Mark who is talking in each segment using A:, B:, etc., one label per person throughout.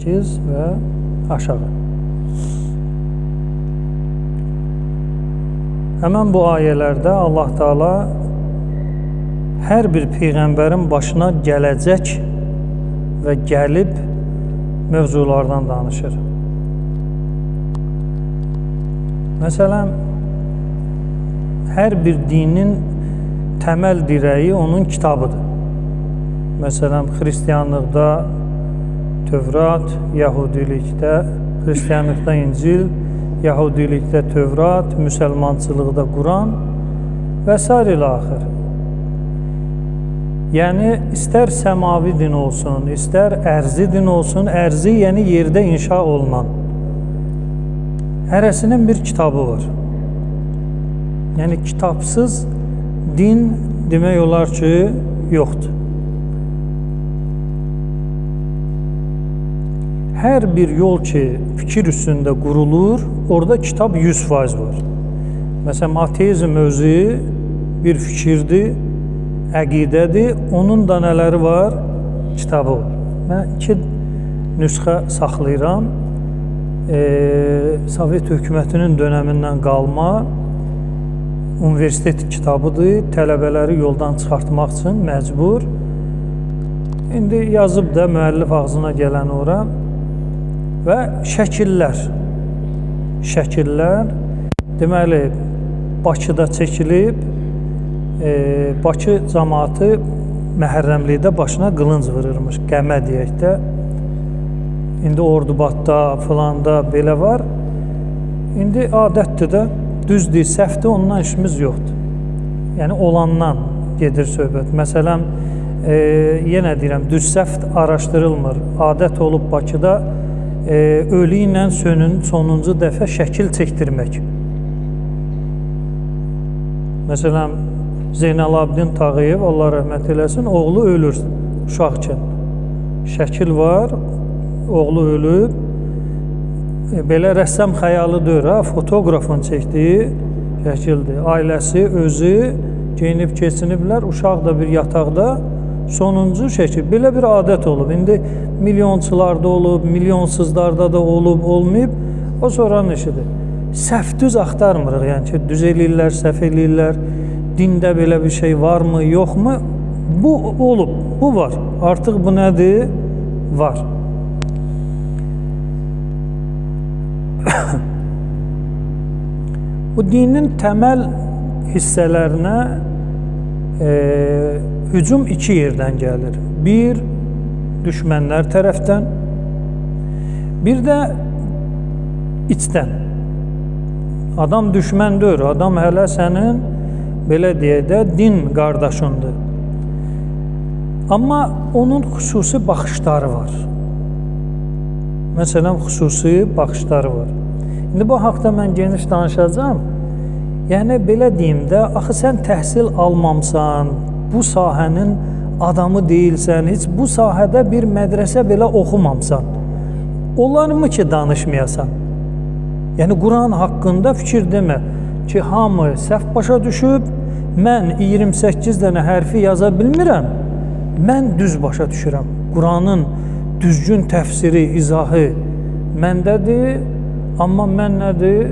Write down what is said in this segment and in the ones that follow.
A: 28 və aşağı. Həmən bu ayələrdə Allah Teala hər bir peyğəmbərin başına gələcək və gəlib mövzulardan danışır. Məsələn, hər bir dinin təməl dirəyi onun kitabıdır. Məsələn, xristianlıqda Tövrat, Yahudilikdə, xristianlıqda İncil, Yahudilikdə Tövrat, müsəlmançılıqda Quran və s. ilə axır. Yəni, istər səmavi din olsun, istər ərzi din olsun, ərzi yəni yerdə inşa olunan. Hərəsinin bir kitabı var. Yəni, kitabsız din demək olar ki, yoxdur. Hər bir yol ki, fikir üstündə qurulur, orada kitab 100% var. Məsələn, ateizm özü bir fikirdir, əqidədir, onun da nələri var? Kitabı var. Mən 2 nüsxə saxlayıram. Sovet hökumətinin dönəmindən qalma universitet kitabıdır, tələbələri yoldan çıxartmaq üçün məcbur. İndi yazıb da müəllif ağzına gələn ora və şəkillər. Şəkillər, deməli, Bakıda çəkilib, Bakı cəmaatı Məhərrəmlikdə başına qılınc vururmuş, qəmə deyək də. İndi Ordubadda, filanda belə var. İndi adətdir də, düzdür, səhvdir, ondan işimiz yoxdur. Yəni, olandan gedir söhbət. Məsələn, yenə deyirəm, düz səhv araşdırılmır. Adət olub Bakıda ölü ilə sonuncu dəfə şəkil çəkdirmək. Məsələn, Zeynalabdin Tağıyev, Allah rəhmət eləsin, oğlu ölür uşaqkən. Şəkil var, oğlu ölüb, belə rəssam xəyalı deyir, fotoqrafın çəkdiyi şəkildir. Ailəsi, özü geyinib keçiniblər, uşaq da bir yataqda, sonuncu şəkil. Belə bir adət olub. İndi milyonçularda olub, milyonsuzlarda da olub, olmayıb, o sonranın işidir. Səhv düz axtarmırıq, yəni ki, düz eləyirlər, səhv eləyirlər, dində belə bir şey varmı, yoxmu? Bu olub, bu var. Artıq bu nədir? Var. Bu dinin təməl hissələrinə hücum 2 yerdən gəlir. Bir, düşmənlər tərəfdən, bir də içdən. Adam düşmən deyir, adam hələ sənin, belə deyək də, din qardaşındır. Amma onun xüsusi baxışları var. Məsələn, xüsusi baxışları var. İndi bu haqda mən geniş danışacağım. Yəni, belə deyim də, axı sən təhsil almamsan, bu sahənin adamı deyilsən, heç bu sahədə bir mədrəsə belə oxumamsan. Olarmı ki, danışmayasan? Yəni, Quran haqqında fikir demə ki, hamı səhv başa düşüb, mən 28 dənə hərfi yaza bilmirəm, mən düz başa düşürəm. Quranın düzgün təfsiri, izahı məndədir, amma mən nədir?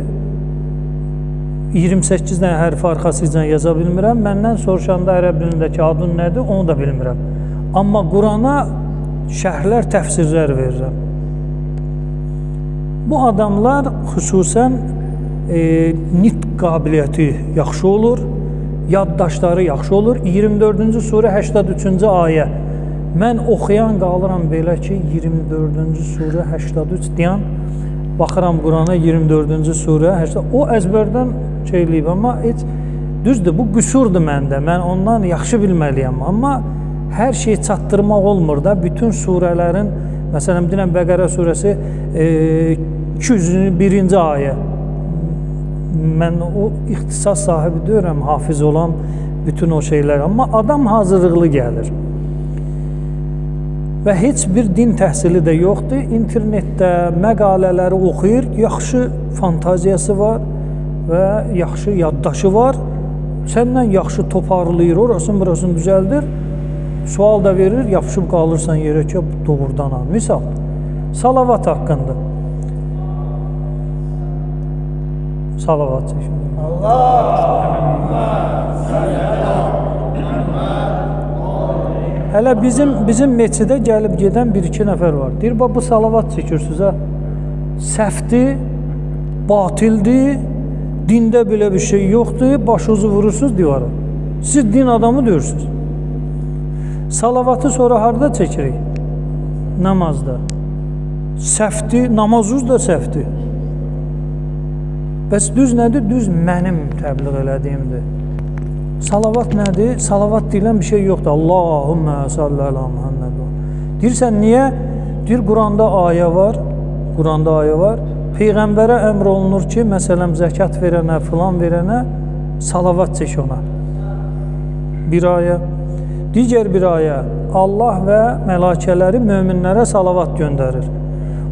A: 28 dənə hərfi arxasıcan yaza bilmirəm, məndən soruşanda ərəb dilindəki adın nədir, onu da bilmirəm. Amma Qurana şərhlər, təfsirlər verirəm. Bu adamlar xüsusən nitq qabiliyyəti yaxşı olur, yaddaşları yaxşı olur. 24-cü surə 83-cü ayə. Mən oxuyan qalıram belə ki, 24-cü surə 83 deyən, baxıram Qurana 24-cü surə 83, o əzbərdən eləyib, amma heç düzdür, bu qüsurdur məndə, mən ondan yaxşı bilməliyəm, amma hər şeyi çatdırmaq olmur da, bütün surələrin, məsələn, deyilən Bəqərə surəsi 201-ci ayə, mən o ixtisas sahibi deyirəm, hafiz olan bütün o şeylər, amma adam hazırlıqlı gəlir. Və heç bir din təhsili də yoxdur, internetdə məqalələri oxuyur, yaxşı fantaziyası var və yaxşı yaddaşı var, səndən yaxşı toparlayır, orasını burasını düzəldir, sual da verir, yapışıb qalırsan yerə ki, doğrudan ha. Misal, Salavat haqqında. Salavat çəkin. Hələ bizim meçidə gəlib gedən 1-2 nəfər var. Deyir, bu salavat çəkirsiniz ha. Səhvdir, batildir, dində belə bir şey yoxdur, başınızı vurursunuz divara. Siz din adamı deyirsiz. Salavatı sonra harda çəkirik? Namazda. Səhvdir, namazınız da səhvdir. Bəs düz nədir? Düz mənim təbliğ elədiyimdir. Salavat nədir? Salavat deyilən bir şey yoxdur. Allahümmə salli alə Muhammed. Deyirsən, niyə? Deyir, Quranda ayə var. Quranda ayə var. Peyğəmbərə əmr olunur ki, məsələn, zəkat verənə, filan verənə salavat çək ona. Bir ayə. Digər bir ayə. Allah və mələkələri möminlərə salavat göndərir.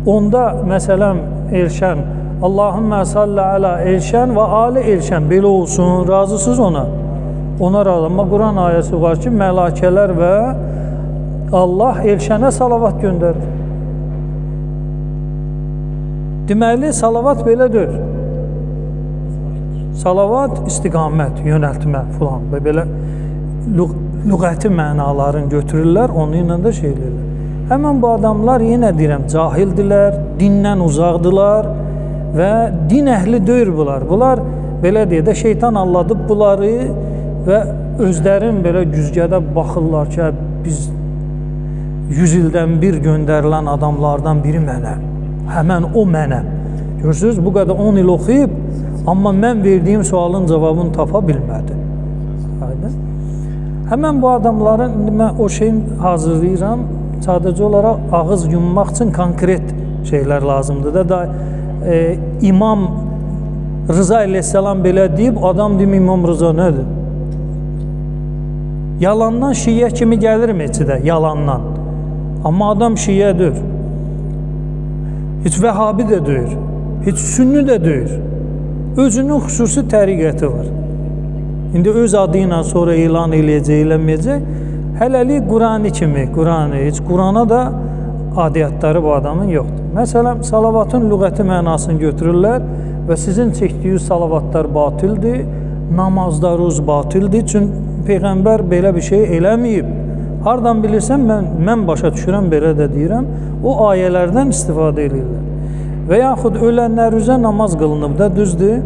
A: Onda, məsələn, Elşən, Allahümmə salli alə Elşən və ali Elşən belə olsun, razısınız ona. Ona razı. Amma Quran ayəsi var ki, mələkələr və Allah Elşənə salavat göndərir. Deməli, salavat belədir. Salavat istiqamət, yönəltmə filan və belə lüğəti mənaların götürürlər, onun ilə də şey edirlər. Həmən bu adamlar, yenə deyirəm, cahildilər, dindən uzaqdılar və din əhli deyir bunlar. Bunlar, belə deyə də şeytan alladıb bunları və özlərin belə güzgədə baxırlar ki, biz 100 ildən bir göndərilən adamlardan biri mənəm. Həmən o mənəm. Görürsünüz, bu qədər 10 il oxuyub, amma mən verdiyim sualın cavabını tapa bilmədi. Həmən bu adamların, mən o şeyin hazırlayıram, sadəcə olaraq ağız yummaq üçün konkret şeylər lazımdır da. İmam Rıza əleyhissalam belə deyib, adam deyim İmam Rıza nədir? Yalandan şiyə kimi gəlir meçidə, yalandan. Amma adam şiyədir. Heç vəhabi də deyir, heç sünni də deyir. Özünün xüsusi təriqəti var. İndi öz adı ilə sonra elan eləyəcək, eləməyəcək. Hələlik Qurani kimi, heç Qurana da adiyyatları bu adamın yoxdur. Məsələn, salavatın lüğəti mənasını götürürlər və sizin çəkdiyiniz salavatlar batildir, namazlarınız batildir. Çünki Peyğəmbər belə bir şey eləməyib. Hardan bilirsən, mən başa düşürəm, belə də deyirəm, o ayələrdən istifadə edirlər. Və yaxud ölənlərimizə namaz qılınıb da, düzdür,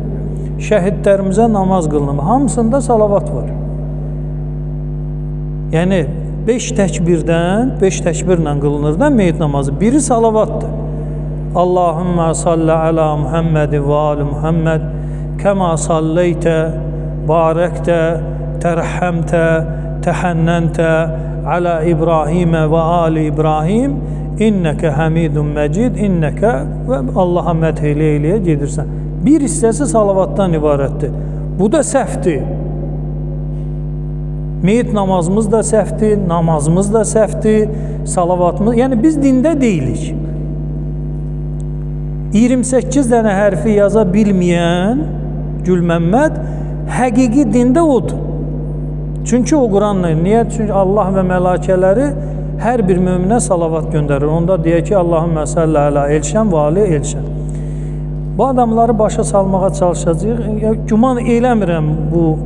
A: şəhidlərimizə namaz qılınıb. Hamısında salavat var. Yəni, 5 təkbirlə qılınır da meyyid namazı. Biri salavatdır. Allahümmə salli alə Muhammedin və ali Muhammed kəma salleytə, barəktə, tərhəmtə, təhənnəntə alə İbrahimə və ali İbrahim innəkə həmidun məcid, innəkə və Allaha məth eləyə gedirsən. Bir hissəsi salavatdan ibarətdir. Bu da səhvdir. Meyyid namazımız da səhvdir, namazımız da səhvdir, salavatımız, yəni biz dində deyilik. 28 dənə hərfi yaza bilməyən Gülməmməd həqiqi dində odur. Çünki o Quranla, niyə? Çünki Allah və mələkələri hər bir möminə salavat göndərir. Onda deyək ki, Allahümmə salli alə Elşən və ali Elşən. Bu adamları başa salmağa çalışacağıq. Güman eləmirəm bu,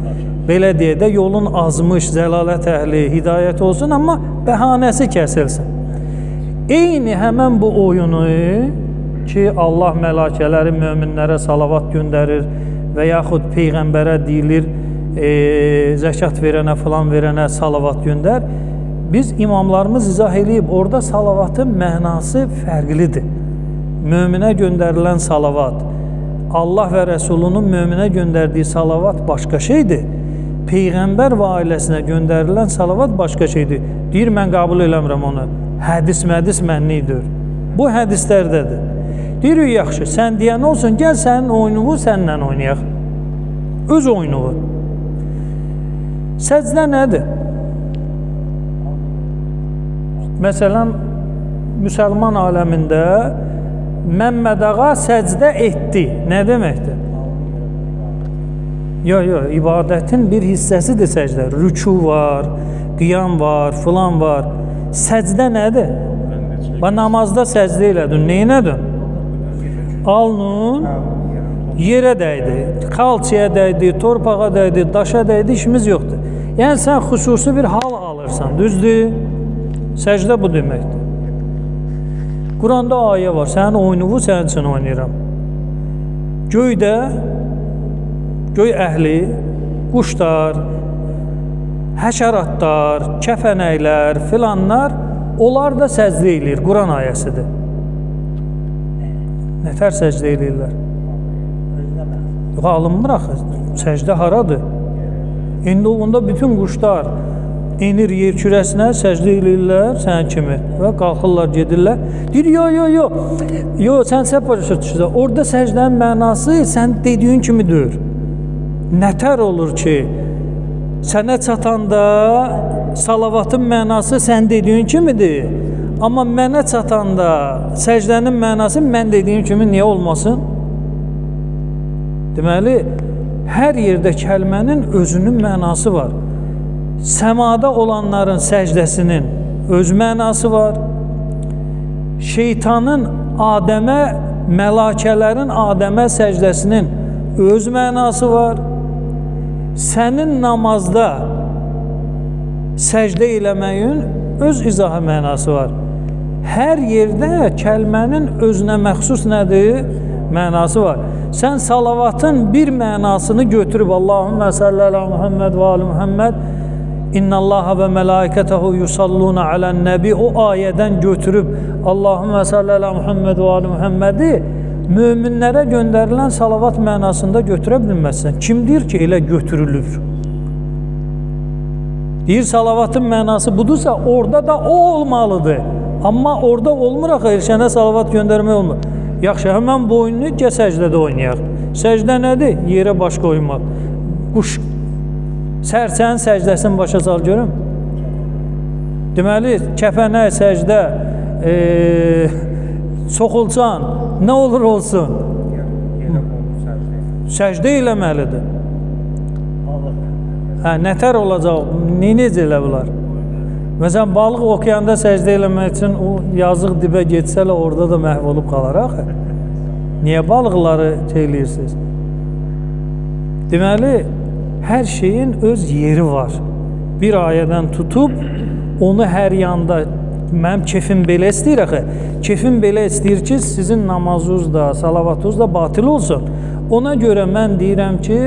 A: belə deyə də yolun azmış, zəlalət əhli, hidayət olsun, amma bəhanəsi kəsilsin. Eyni həmən bu oyunu ki, Allah mələkələri möminlərə salavat göndərir və yaxud Peyğəmbərə deyilir, zəkat verənə, filan verənə salavat göndər. Biz imamlarımız izah eləyib, orada salavatın mənası fərqlidir. Möminə göndərilən salavat, Allah və Rəsulunun möminə göndərdiyi salavat başqa şeydir. Peyğəmbər və ailəsinə göndərilən salavat başqa şeydir. Deyir, mən qəbul eləmirəm onu. Hədis mənlidir. Bu hədislərdədir. Deyir, yaxşı, sən deyən olsun, gəl sənin oyununu səninlə oynayaq. Öz oyununu. Səcdə nədir? Məsələn, müsəlman aləmində Məmməd ağa səcdə etdi. Nə deməkdir? Yox, ibadətin bir hissəsidir səcdə. Rüku var, qiyam var, filan var. Səcdə nədir? Və namazda səcdə elədin, neynədin? Alnın yerə dəydi, xalçaya dəydi, torpağa dəydi, daşa dəydi, işimiz yoxdur. Yəni sən xüsusi bir hal alırsan, düzdür? Səcdə bu deməkdir. Quranda ayə var, sənin oyunuvu sənin üçün oynayıram. Göydə, göy əhli, quşlar, həşəratlar, kəfənəklər filanlar, onlar da səcdə eləyir, Quran ayəsidir. Nətər səcdə eləyirlər? Yox, alınmır axı, səcdə haradır? İndi onda bütün quşlar enir yer kürəsinə, səcdə eləyirlər sən kimi və qalxırlar, gedirlər. Deyir, yo, sən səhv başa düşürsən. Orada səcdənin mənası sən dediyin kimi deyir. Nətər olur ki, sənə çatanda salavatın mənası sən dediyin kimidir. Amma mənə çatanda səcdənin mənası mən dediyim kimi niyə olmasın? Deməli, hər yerdə kəlmənin özünün mənası var. Səmada olanların səcdəsinin öz mənası var. Şeytanın Adəmə, mələkələrin Adəmə səcdəsinin öz mənası var. Sənin namazda səcdə eləməyin öz izahı mənası var. Hər yerdə kəlmənin özünə məxsus nədir? Mənası var. Sən salavatın bir mənasını götürüb Allahümmə salli alə Muhammed və ali Muhammed İnnallaha və mələikətəhu yusalluna alən nəbi o ayədən götürüb Allahümmə salli alə Muhammed və ali Muhammedi möminlərə göndərilən salavat mənasında götürə bilməzsən. Kim deyir ki, elə götürülür? Deyir, salavatın mənası budursa, orada da o olmalıdır. Amma orada olmur axı, elçənə salavat göndərmək olmur. Yaxşı, həmən boynunu gəl səcdədə oynayaq. Səcdə nədir? Yerə baş qoymaq. Quş, sərçənin səcdəsini başa sal görüm. Deməli, kəfənək səcdə, soxulcan, nə olur olsun? Səcdə eləməlidir. Nətər olacaq? Necə elə bilər? Məsələn, balıq okeanda səcdə eləmək üçün o yazıq dibə getsələ orada da məhv olub qalar axı. Niyə balıqları eləyirsiniz? Deməli, hər şeyin öz yeri var. Bir ayədən tutub, onu hər yanda, mənim kefim belə istəyir axı. Kefim belə istəyir ki, sizin namazınız da, salavatınız da batil olsun. Ona görə mən deyirəm ki,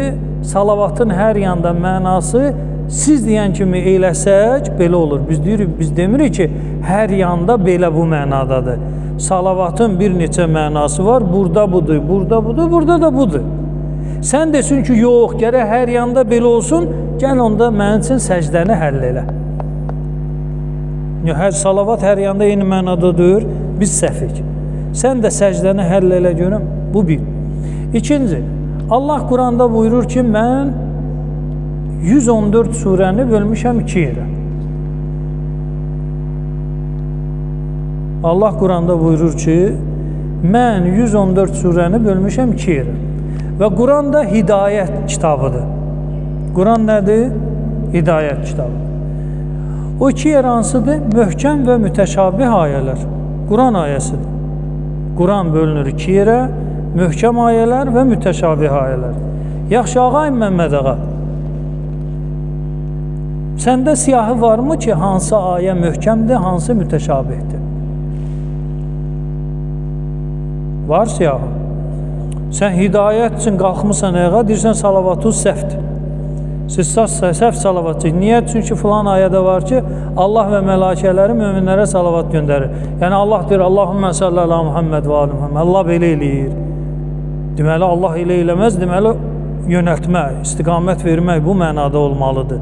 A: salavatın hər yanda mənası siz deyən kimi eləsək, belə olur. Biz demirik ki, hər yanda belə bu mənadadır. Salavatın bir neçə mənası var. Burada budur, burada budur, burada da budur. Sən desin ki, yox, gərək hər yanda belə olsun, gəl onda mənim üçün səcdəni həll elə. Salavat hər yanda eyni mənadadır, biz səhvik. Sən də səcdəni həll elə görüm, bu bir. İkinci, Allah Quranda buyurur ki, mən 114 surəni bölmüşəm 2 yerə. Allah Quranda buyurur ki, mən 114 surəni bölmüşəm 2 yerə. Və Quran da hidayət kitabıdır. Quran nədir? Hidayət kitabı. O 2 yer hansıdır? Möhkəm və mütəşabih ayələr. Quran ayəsidir. Quran bölünür 2 yerə, möhkəm ayələr və mütəşabih ayələr. Yaxşı, ağayım Məmməd ağa. Səndə siyahı varmı ki, hansı ayə möhkəmdir, hansı mütəşabihdir? Var siyahı. Sən hidayət üçün qalxmısan ayağa, deyirsən salavatı səhvdir. Siz səhv salavat çək. Niyə? Çünki filan ayədə var ki, Allah və mələkələri möminlərə salavat göndərir. Yəni Allah deyir, Allahümmə salli alə Muhammed və ali Muhammed. Allah belə eləyir. Deməli, Allah elə eləməz, deməli, yönəltmək, istiqamət vermək bu mənada olmalıdır.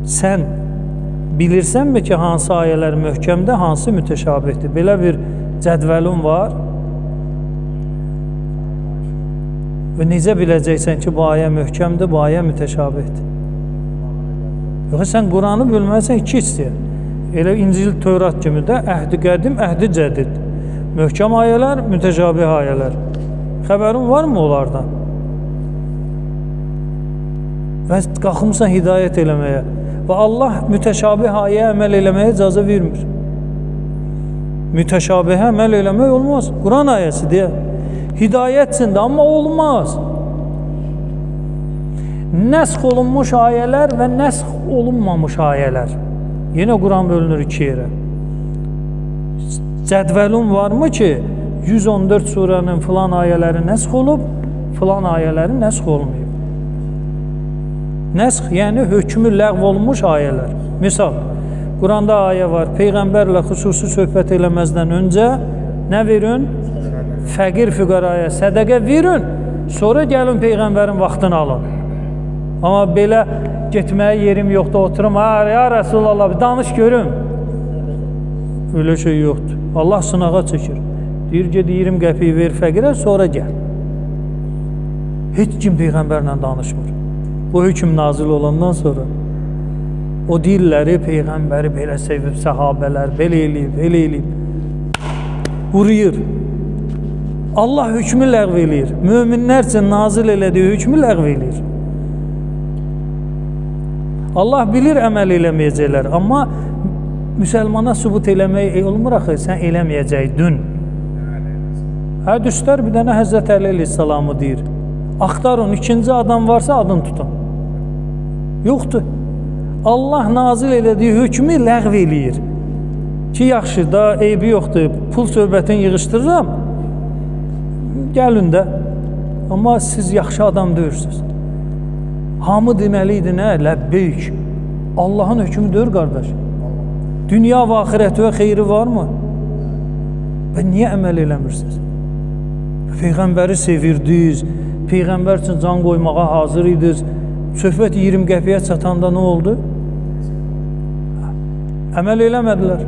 A: Sən bilirsənmi ki, hansı ayələr möhkəmdir, hansı mütəşabihdir? Belə bir cədvəlin var. Və necə biləcəksən ki, bu ayə möhkəmdir, bu ayə mütəşabihdir? Yox, sən Quranı bölməlisən 2 hissəyə. Elə İncil, Tövrat kimi də əhdi qədim, əhdi cədid. Möhkəm ayələr, mütəşabih ayələr. Xəbərin varmı onlardan? Və qalxımsan hidayət eləməyə. Və Allah mütəşabih ayəyə əməl eləməyə icazə vermir. Müteşabihə əməl eləmək olmaz. Quran ayəsidir. Hidayətçindir, amma olmaz. Nəsx olunmuş ayələr və nəsx olunmamış ayələr. Yenə Quran bölünür iki yerə. Cədvəlun varmı ki, 114 surənin filan ayələri nəsx olub, filan ayələri nəsx olmayıb. Nəsx, yəni hökmü ləğv olunmuş ayələr. Misal, Quranda ayə var, Peyğəmbərlə xüsusi söhbət eləməzdən öncə nə verin? Fəqir füqaraya sədəqə verin, sonra gəlin Peyğəmbərin vaxtını alın. Amma belə getməyə yerim yoxdur, oturum, ya Rəsulallah, danış görüm. Öyle şey yoxdur. Allah sınağa çəkir. Deyir, ged 20 qəpiyi ver fəqirə, sonra gəl. Heç kim Peyğəmbərlə danışmır. Bu hökm nazil olandan sonra o dilləri Peyğəmbəri belə sevib, səhabələr belə eləyib, vuruyur. Allah hökmü ləğv eləyir. Möminlər üçün nazil elədiyi hökmü ləğv eləyir. Allah bilir əməl eləməyəcəklər, amma müsəlmana sübut eləmək olmur axı, sən eləməyəcəkdin. Hədislər bir dənə Həzrət Əli əleyhissalamı deyir. Axtarın, ikinci adam varsa adını tutun. Yoxdur. Allah nazil elədiyi hökmü ləğv eləyir. Ki, yaxşı da, eybi yoxdur, pul söhbətini yığışdırıram, gəlin də. Amma siz yaxşı adam deyirsiniz. Hamı deməli idi nə? Ləbbeyk. Allahın hökmü deyir, qardaş. Dünya və axirəti və xeyri varmı? Və niyə əməl eləmirsiniz? Peyğəmbəri sevirdiniz, Peyğəmbər üçün can qoymağa hazır idiniz. Söhbət 20 qəpiyə çatanda nə oldu? Əməl eləmədilər.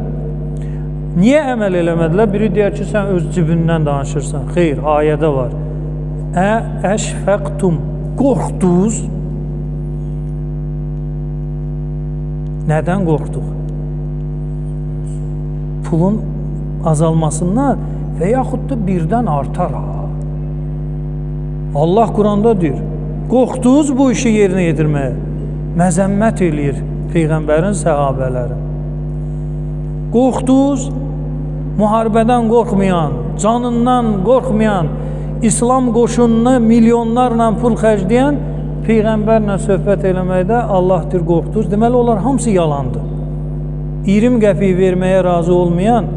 A: Niyə əməl eləmədilər? Biri deyər ki, sən öz cibindən danışırsan. Xeyr, ayədə var. Əşfəqtum, qorxdunuz. Nədən qorxduq? Pulun azalmasından və yaxud da birdən artar. Allah Quranda deyir, qorxdunuz bu işi yerinə yetirməyə. Məzəmmət eləyir Peyğəmbərin səhabələri. Qorxdunuz, müharibədən qorxmayan, canından qorxmayan, İslam qoşununa milyonlarla pul xərcləyən Peyğəmbərlə söhbət eləməkdə Allah deyir, qorxdunuz. Deməli, onlar hamısı yalandır. 20 qəpiyi verməyə razı olmayan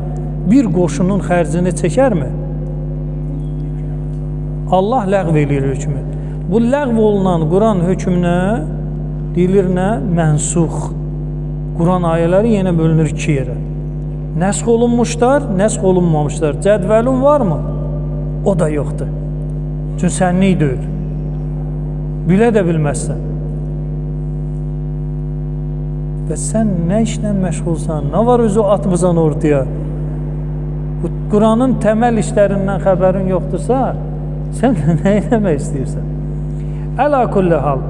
A: bir qoşunun xərcini çəkərmi? Allah ləğv eləyir hökmü. Bu ləğv olunan Quran hökmünə deyilir nə? Mənsux. Quran ayələri yenə bölünür iki yerə. Nəsx olunmuşlar, nəsx olunmamışlar. Cədvəlin varmı? O da yoxdur. Çünki sənlik deyil. Bilə də bilməzsən. Və sən nə işlə məşğulsan? Nə var özü atmısan ortaya? Quranın təməl işlərindən xəbərin yoxdursa, sən nə etmək istəyirsən? Əla kulli hal,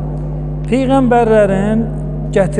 A: Peyğəmbərlərin gətirdiyi